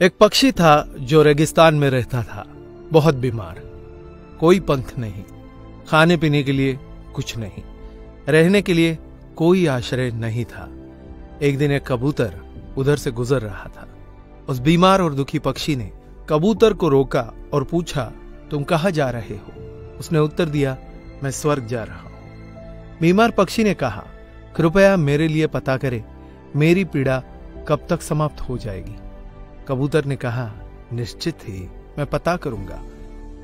एक पक्षी था जो रेगिस्तान में रहता था, बहुत बीमार। कोई पंख नहीं, खाने पीने के लिए कुछ नहीं, रहने के लिए कोई आश्रय नहीं था। एक दिन एक कबूतर उधर से गुजर रहा था। उस बीमार और दुखी पक्षी ने कबूतर को रोका और पूछा, तुम कहाँ जा रहे हो? उसने उत्तर दिया, मैं स्वर्ग जा रहा हूं। बीमार पक्षी ने कहा, कृपया मेरे लिए पता करें, मेरी पीड़ा कब तक समाप्त हो जाएगी? कबूतर ने कहा, निश्चित ही मैं पता करूंगा।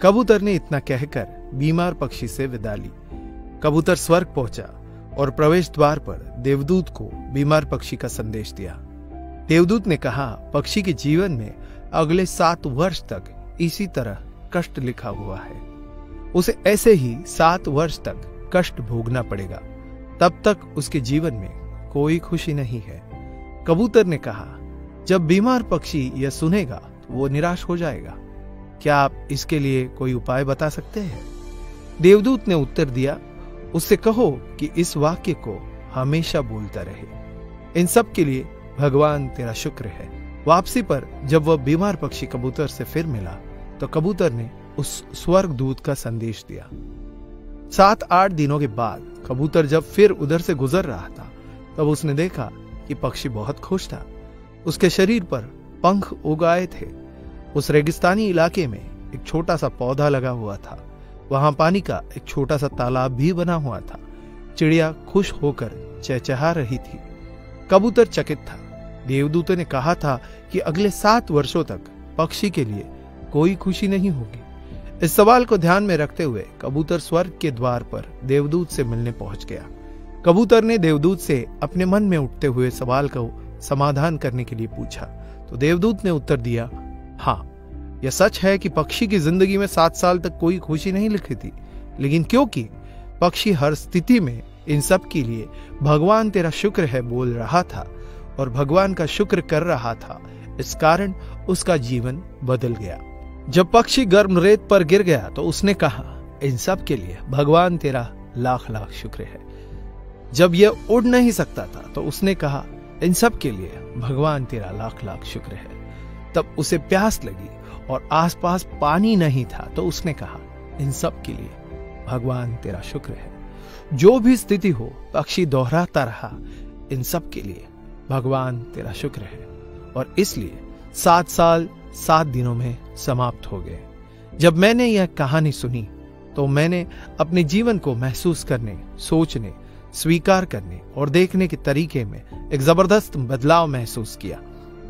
कबूतर ने इतना कहकर बीमार पक्षी से विदा ली। कबूतर स्वर्ग पहुंचा और प्रवेश द्वार पर देवदूत को बीमार पक्षी का संदेश दिया। देवदूत ने कहा, पक्षी के जीवन में अगले 7 वर्ष तक इसी तरह कष्ट लिखा हुआ है। उसे ऐसे ही 7 वर्ष तक कष्ट भोगना पड़ेगा, तब तक उसके जीवन में कोई खुशी नहीं है। कबूतर ने कहा, जब बीमार पक्षी यह सुनेगा तो वो निराश हो जाएगा। क्या आप इसके लिए कोई उपाय बता सकते हैं? देवदूत ने उत्तर दिया, उससे कहो कि इस वाक्य को हमेशा बोलता रहे, इन सब के लिए भगवान तेरा शुक्र है। वापसी पर जब वह बीमार पक्षी कबूतर से फिर मिला तो कबूतर ने उस स्वर्ग दूत का संदेश दिया। 7-8 दिनों के बाद कबूतर जब फिर उधर से गुजर रहा था तब उसने देखा कि पक्षी बहुत खुश था। उसके शरीर पर पंख उग आए थे। उस रेगिस्तानी इलाके में एक छोटा सा पौधा लगा हुआ था। वहां पानी का एक छोटा सा तालाब भी बना हुआ था। चिड़िया खुश होकर चहचहा रही थी। कबूतर चकित था। देवदूत ने कहा था कि अगले 7 वर्षों तक पक्षी के लिए कोई खुशी नहीं होगी। इस सवाल को ध्यान में रखते हुए कबूतर स्वर्ग के द्वार पर देवदूत से मिलने पहुंच गया। कबूतर ने देवदूत से अपने मन में उठते हुए सवाल को समाधान करने के लिए पूछा तो देवदूत ने उत्तर दिया, हाँ, यह सच है कि पक्षी की जिंदगी में 7 साल तक कोई खुशी नहीं लिखी थी, लेकिन क्योंकि पक्षी हर स्थिति में इन सब के लिए भगवान तेरा शुक्र है बोल रहा था और भगवान का शुक्र कर रहा था, इस कारण उसका जीवन बदल गया। जब पक्षी गर्म रेत पर गिर गया तो उसने कहा, इन सब के लिए भगवान तेरा लाख लाख शुक्र है। जब यह उड़ नहीं सकता था तो उसने कहा, इन सब के लिए भगवान तेरा लाख लाख शुक्र है। तब उसे प्यास लगी और आसपास पानी नहीं था तो उसने कहा, इन सब के लिए भगवान तेरा शुक्र है। जो भी स्थिति हो, पक्षी दोहराता रहा, इन सब के लिए भगवान तेरा शुक्र है। और इसलिए 7 साल 7 दिनों में समाप्त हो गए। जब मैंने यह कहानी सुनी तो मैंने अपने जीवन को महसूस करने, सोचने, स्वीकार करने और देखने के तरीके में एक जबरदस्त बदलाव महसूस किया।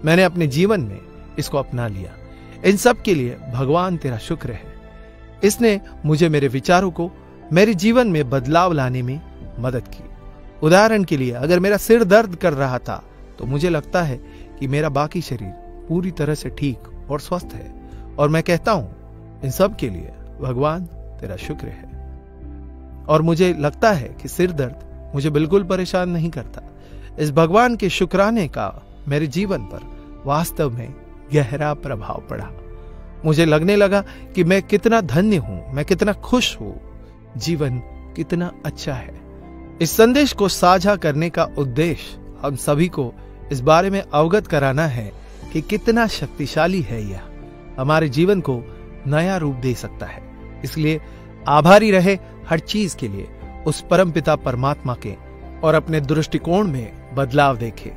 मैंने अपने जीवन में इसको अपना लिया। इन सब के लिए भगवान तेरा शुक्र है। इसने मुझे मेरे विचारों को मेरे जीवन में बदलाव लाने में मदद की। उदाहरण के लिए, अगर मेरा सिर दर्द कर रहा था तो मुझे लगता है कि मेरा बाकी शरीर पूरी तरह से ठीक और स्वस्थ है और मैं कहता हूं, इन सब के लिए भगवान तेरा शुक्र है। और मुझे लगता है कि सिर दर्द मुझे बिल्कुल परेशान नहीं करता। इस भगवान के शुक्राने का मेरे जीवन पर वास्तव में गहरा प्रभाव पड़ा। मुझे लगने लगा कि मैं कितना धन्य हूं, मैं कितना खुश हूं, जीवन कितना अच्छा है। इस संदेश को साझा करने का उद्देश्य हम सभी को इस बारे में अवगत कराना है कि कितना शक्तिशाली है यह, हमारे जीवन को नया रूप दे सकता है। इसलिए आभारी रहे हर चीज के लिए, उस परमपिता परमात्मा के, और अपने दृष्टिकोण में बदलाव देखे।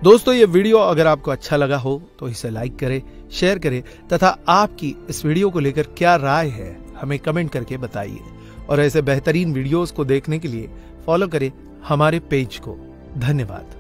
दोस्तों, ये वीडियो अगर आपको अच्छा लगा हो तो इसे लाइक करें, शेयर करें तथा आपकी इस वीडियो को लेकर क्या राय है हमें कमेंट करके बताइए। और ऐसे बेहतरीन वीडियोस को देखने के लिए फॉलो करें हमारे पेज को। धन्यवाद।